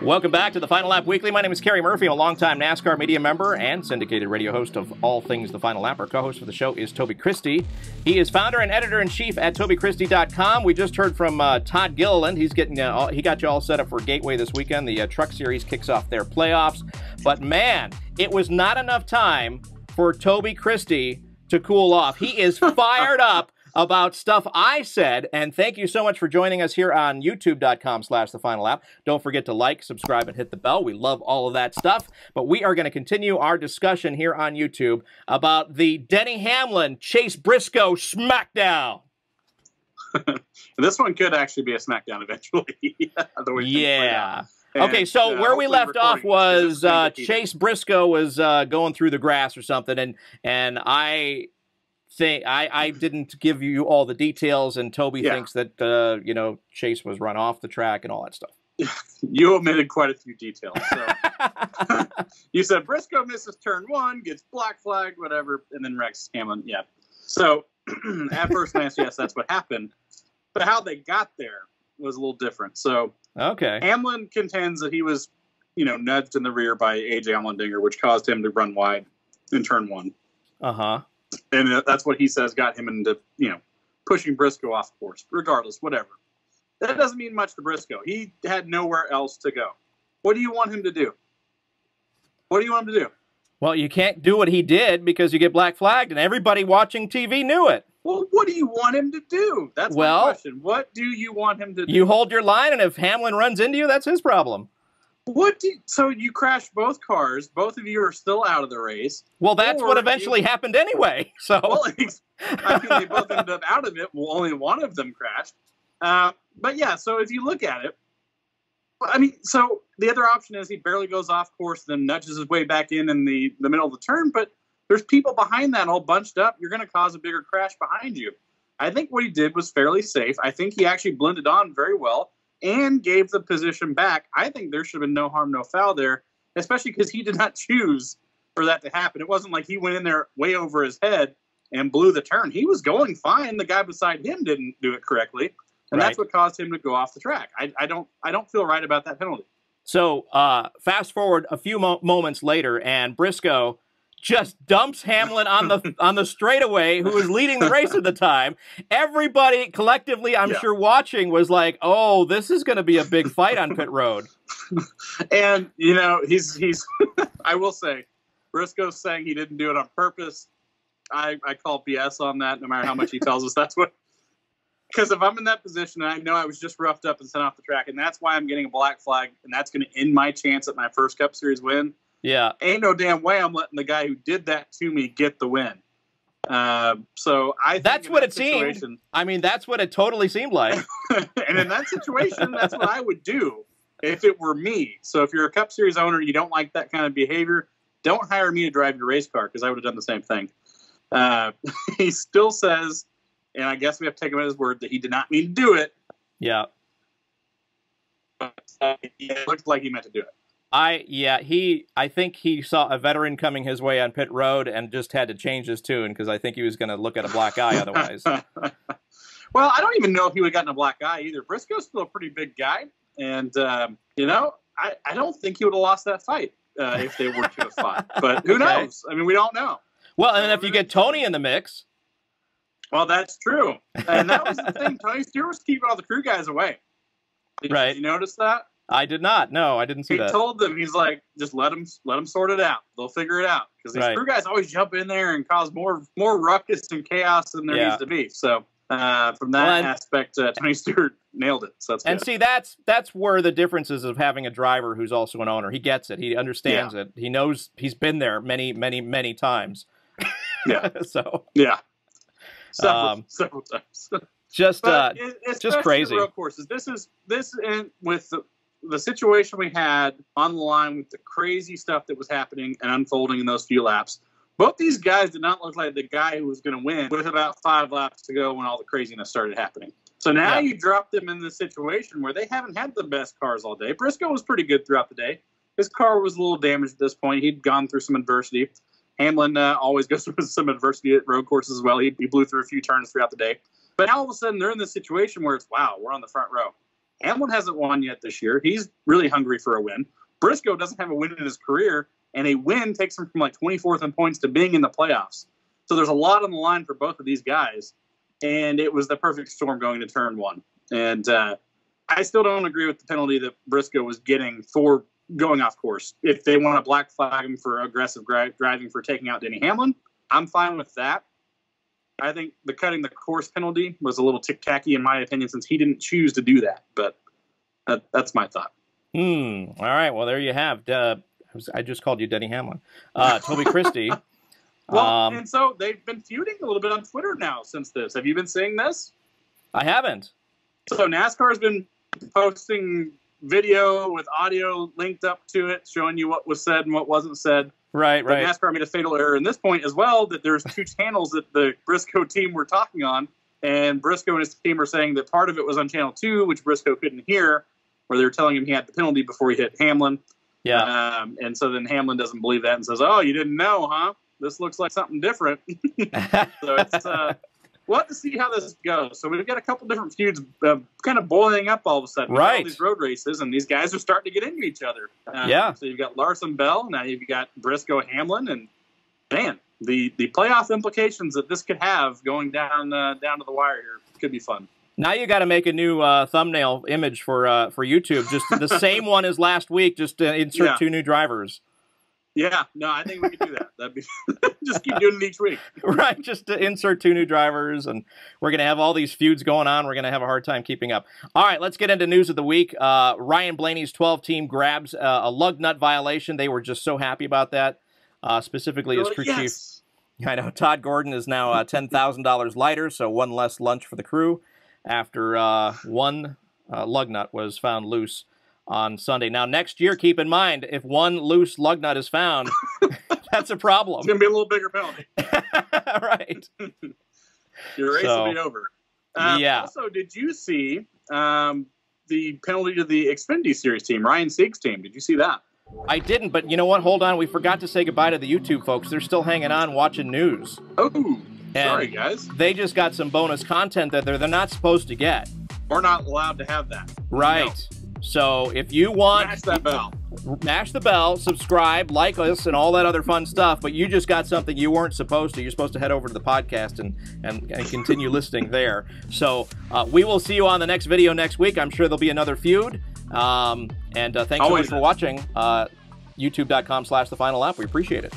Welcome back to the Final Lap Weekly. My name is Kerry Murphy. I'm a longtime NASCAR media member and syndicated radio host of all things The Final Lap. Our co-host for the show is Toby Christie. He is founder and editor-in-chief at TobyChristie.com. We just heard from Todd Gilliland. He's getting he got you all set up for Gateway this weekend. The Truck Series kicks off their playoffs. But man, it was not enough time for Toby Christie to cool off. He is fired up about stuff I said, and thank you so much for joining us here on youtube.com/The Final Lap. Don't forget to like, subscribe, and hit the bell. We love all of that stuff, but we are going to continue our discussion here on YouTube about the Denny Hamlin, Chase Briscoe smackdown. This one could actually be a smackdown eventually. Yeah. Okay, so where we left off was Chase Briscoe was going through the grass or something, and I didn't give you all the details, and Toby thinks that you know, Chase was run off the track and all that stuff. You omitted quite a few details. So. You said Briscoe misses turn one, gets black flagged, whatever, and then wrecks Hamlin. Yeah. So at first glance, yes, that's what happened. But how they got there was a little different. So Hamlin contends that he was, you know, nudged in the rear by AJ Allmendinger, which caused him to run wide in turn one. And that's what he says got him into, you know, pushing Briscoe off course. Regardless, whatever. That doesn't mean much to Briscoe. He had nowhere else to go. What do you want him to do? What do you want him to do? Well, you can't do what he did because you get black flagged, and everybody watching TV knew it. Well, what do you want him to do? That's my question. What do you want him to do? You hold your line, and if Hamlin runs into you, that's his problem. So you crashed both cars. Both of you are still out of the race. Well, that's what eventually happened anyway. So, well, I mean, they both ended up out of it. Well, only one of them crashed. But yeah, so if you look at it, I mean, so the other option is he barely goes off course, then nudges his way back in the middle of the turn. But there's people behind that all bunched up. You're going to cause a bigger crash behind you. I think what he did was fairly safe. I think he actually blended on very well and gave the position back. I think there should have been no harm, no foul there, especially because he did not choose for that to happen. It wasn't like he went in there way over his head and blew the turn. He was going fine. The guy beside him didn't do it correctly, and that's what caused him to go off the track. I don't feel right about that penalty. So fast forward a few moments later, and Briscoe just dumps Hamlin on the straightaway, who was leading the race at the time. Everybody collectively, I'm sure, watching was like, "Oh, this is going to be a big fight on pit road." And you know, he's I will say, Briscoe's saying he didn't do it on purpose. I call BS on that. No matter how much he tells us, that's what. Because if I'm in that position and I know I was just roughed up and sent off the track, and that's why I'm getting a black flag, and that's going to end my chance at my first Cup Series win. Yeah, ain't no damn way I'm letting the guy who did that to me get the win. So I think that's what it seemed. I mean, that's what it totally seemed like. And in that situation, that's what I would do if it were me. So if you're a Cup Series owner and you don't like that kind of behavior, don't hire me to drive your race car, because I would have done the same thing. He still says, and I guess we have to take him at his word, that he did not mean to do it. Yeah. But it looked like he meant to do it. I think he saw a veteran coming his way on pit road and just had to change his tune, because I think he was going to look at a black eye otherwise. Well, I don't even know if he would have gotten a black eye either. Briscoe's still a pretty big guy, and you know, I don't think he would have lost that fight if they were to have fought. But who knows? I mean, we don't know. Well, and then if you get Tony in the mix. Well, that's true. And that was the thing. Tony Stewart was keeping all the crew guys away. Did you notice that? I did not. No, I didn't see that. He told them, he's like, just let them sort it out. They'll figure it out. Because these crew guys always jump in there and cause more ruckus and chaos than there needs to be. So from that aspect, Tony Stewart nailed it. So that's good. And see, that's where the difference is of having a driver who's also an owner. He gets it. He understands it. He knows he's been there many, many, many times. Yeah. So. Yeah. Several times. Just crazy. Road courses. This with the situation we had on the line with the crazy stuff that was happening and unfolding in those few laps. Both these guys did not look like the guy who was going to win with about 5 laps to go when all the craziness started happening. So now you drop them in this situation where they haven't had the best cars all day. Briscoe was pretty good throughout the day. His car was a little damaged at this point. He'd gone through some adversity. Hamlin always goes through some adversity at road courses as well. He blew through a few turns throughout the day. But now all of a sudden they're in this situation where it's, wow, we're on the front row. Hamlin hasn't won yet this year. He's really hungry for a win. Briscoe doesn't have a win in his career, and a win takes him from like 24th in points to being in the playoffs. So there's a lot on the line for both of these guys, and it was the perfect storm going to turn one. And I still don't agree with the penalty that Briscoe was getting for going off course. If they want to black flag him for aggressive driving for taking out Denny Hamlin, I'm fine with that. I think the cutting the course penalty was a little tick-tacky in my opinion since he didn't choose to do that. But that's my thought. All right. Well, there you have. I just called you Denny Hamlin. Toby Christie. Well, and so they've been feuding a little bit on Twitter now since this. Have you been seeing this? I haven't. So NASCAR has been posting video with audio linked up to it, showing you what was said and what wasn't said. Right. NASCAR made a fatal error in this point as well, that there's two channels that the Briscoe team were talking on, and Briscoe and his team are saying that part of it was on channel 2, which Briscoe couldn't hear, where they were telling him he had the penalty before he hit Hamlin. Yeah. And so then Hamlin doesn't believe that and says, "Oh, you didn't know, huh? This looks like something different." So it's we'll have to see how this goes. So we've got a couple different feuds kind of boiling up all of a sudden. Right. All these road races, and these guys are starting to get into each other. Yeah. So you've got Larson Bell, now you've got Briscoe Hamlin, and man, the playoff implications that this could have going down to the wire here could be fun. Now you got to make a new thumbnail image for YouTube. Just the same one as last week. Just insert 2 new drivers. Yeah, no, I think we could do that. That'd be just keep doing it each week. Right, just to insert 2 new drivers, and we're going to have all these feuds going on. We're going to have a hard time keeping up. All right, let's get into news of the week. Ryan Blaney's 12 team grabs a lug nut violation. They were just so happy about that, specifically his crew chief. I know Todd Gordon is now $10,000 lighter, so one less lunch for the crew after one lug nut was found loose on Sunday. Now, next year, keep in mind, if one loose lug nut is found, that's a problem. It's going to be a little bigger penalty. Right. Your race will be over. Yeah. Also, did you see the penalty to the Xfinity Series team, Ryan Sieg's team? Did you see that? I didn't, but you know what? Hold on. We forgot to say goodbye to the YouTube folks. They're still hanging on watching news. Oh, sorry, And guys. They just got some bonus content that they're not supposed to get. We're not allowed to have that. Right. No. So if you want... Smash that bell. Mash the bell, subscribe, like us, and all that other fun stuff, but you just got something you weren't supposed to. You're supposed to head over to the podcast and continue listening there. So we will see you on the next video next week. I'm sure there'll be another feud. And thanks so much for watching. YouTube.com/thefinallap. We appreciate it.